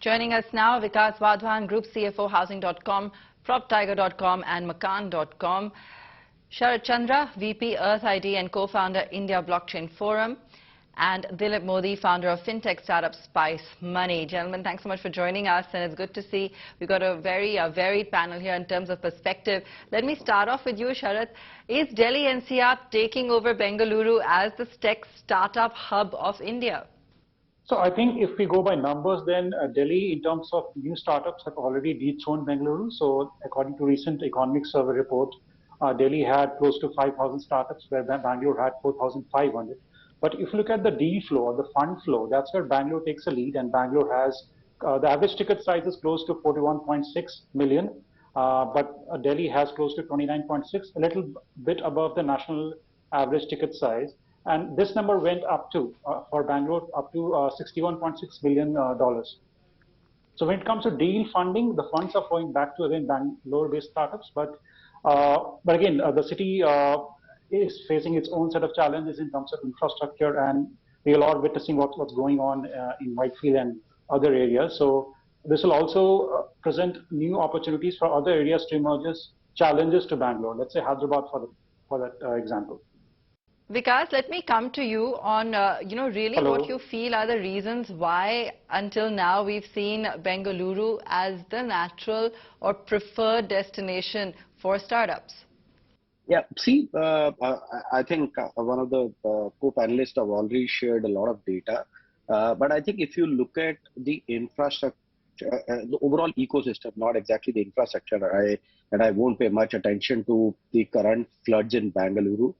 Joining us now, Vikas Wadhwan, Group CFO, Housing.com, PropTiger.com and Makaan.com. Sharat Chandra, VP, Earth ID and co-founder, India Blockchain Forum. And Dilip Modi, founder of fintech startup Spice Money. Gentlemen, thanks so much for joining us, and it's good to see we've got a very varied panel here in terms of perspective. Let me start off with you, Sharat. Is Delhi NCR taking over Bengaluru as the tech startup hub of India? So I think if we go by numbers, then Delhi, in terms of new startups, have already dethroned Bengaluru. So according to recent economic survey report, Delhi had close to 5,000 startups, where Bangalore had 4,500. But if you look at the deal flow or the fund flow, that's where Bangalore takes a lead, and Bangalore has the average ticket size is close to 41.6 million, but Delhi has close to 29.6, a little bit above the national average ticket size. And this number went up to, for Bangalore, up to $61.6 billion. So when it comes to deal funding, the funds are flowing back to, again, Bangalore-based startups. But again, the city is facing its own set of challenges in terms of infrastructure, and we are all witnessing what's going on in Whitefield and other areas. So this will also present new opportunities for other areas to emerge as challenges to Bangalore. Let's say Hyderabad for that example. Vikas, let me come to you on, really Hello. What you feel are the reasons why until now we've seen Bengaluru as the natural or preferred destination for startups. Yeah, see, I think one of the co-panelists have already shared a lot of data. But I think if you look at the infrastructure, the overall ecosystem, not exactly the infrastructure, I won't pay much attention to the current floods in Bengaluru.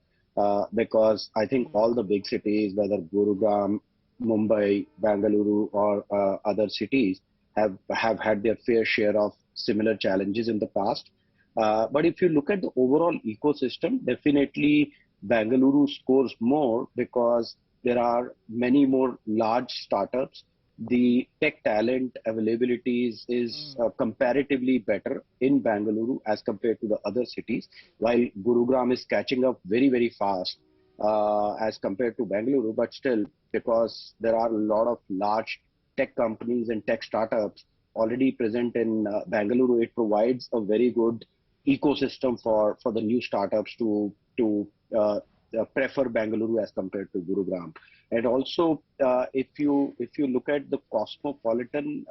Because I think all the big cities, whether Gurugram, Mumbai, Bengaluru, or other cities, have had their fair share of similar challenges in the past. But if you look at the overall ecosystem, definitely Bengaluru scores more because there are many more large startups. The tech talent availability is comparatively better in Bengaluru as compared to the other cities, while Gurugram is catching up very, very fast as compared to Bengaluru. But still, because there are a lot of large tech companies and tech startups already present in Bengaluru, it provides a very good ecosystem for the new startups to prefer Bengaluru as compared to Gurugram. And also, if you look at the cosmopolitan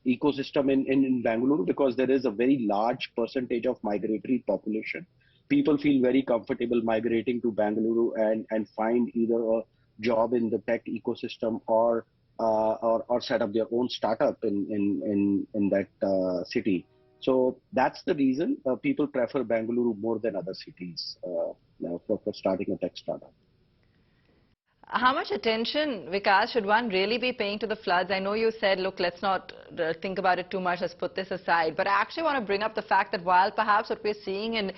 ecosystem in Bengaluru, because there is a very large percentage of migratory population, people feel very comfortable migrating to Bengaluru and find either a job in the tech ecosystem or set up their own startup in that city. So that's the reason people prefer Bengaluru more than other cities for starting a tech startup. How much attention, Vikas, should one really be paying to the floods? I know you said, look, let's not think about it too much, let's put this aside. But I actually want to bring up the fact that while perhaps what we're seeing in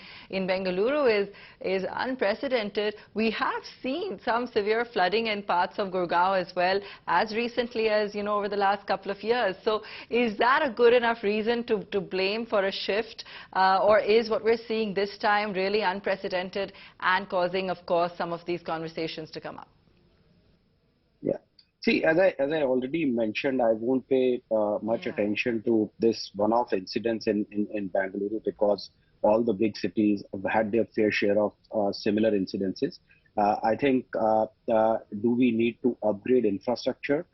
Bengaluru is unprecedented, we have seen some severe flooding in parts of Gurgaon as well, as recently as, over the last couple of years. So is that a good enough reason to blame for a shift? Or is what we're seeing this time really unprecedented and causing, of course, some of these conversations to come up? Yeah. See, as I already mentioned, I won't pay much attention to this one-off incidents in Bengaluru because all the big cities have had their fair share of similar incidences. I think, do we need to upgrade infrastructure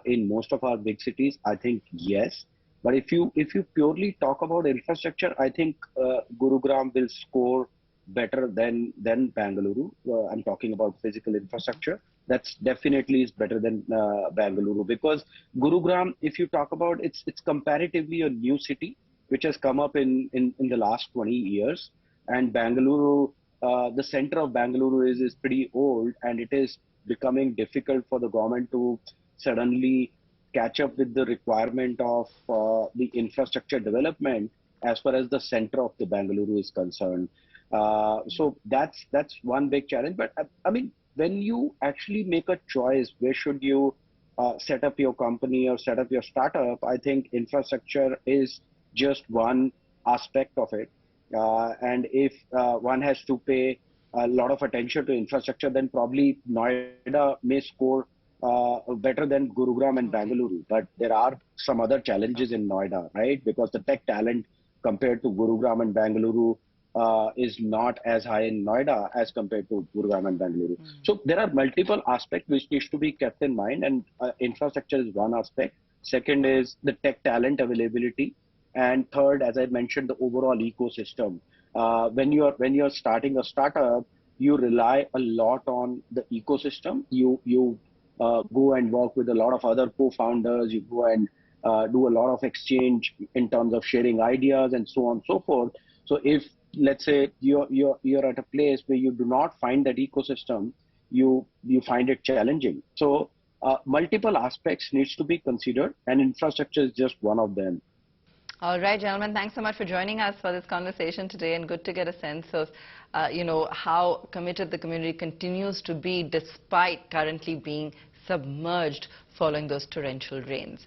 in most of our big cities? I think yes. But if you purely talk about infrastructure, I think Gurugram will score better than Bengaluru. I'm talking about physical infrastructure. That's definitely is better than Bengaluru, because Gurugram, if you talk about, it's comparatively a new city which has come up in the last 20 years, and Bengaluru, the center of Bengaluru is pretty old, and it is becoming difficult for the government to suddenly catch up with the requirement of the infrastructure development as far as the center of the Bengaluru is concerned. So that's one big challenge. But I mean, when you actually make a choice, where should you set up your company or set up your startup, I think infrastructure is just one aspect of it. And if one has to pay a lot of attention to infrastructure, then probably Noida may score better than Gurugram and Bengaluru, but there are some other challenges in Noida, right? Because the tech talent compared to Gurugram and Bengaluru is not as high in Noida as compared to Gurugram and Bengaluru. So there are multiple aspects which needs to be kept in mind, and infrastructure is one aspect. Second is the tech talent availability, and third, as I mentioned, the overall ecosystem. When you're starting a startup, you rely a lot on the ecosystem. You go and work with a lot of other co-founders. You go and do a lot of exchange in terms of sharing ideas and so on and so forth. So if, let's say, you're at a place where you do not find that ecosystem, you find it challenging. So multiple aspects needs to be considered, and infrastructure is just one of them. All right, gentlemen, thanks so much for joining us for this conversation today, and good to get a sense of, how committed the community continues to be despite currently being submerged following those torrential rains.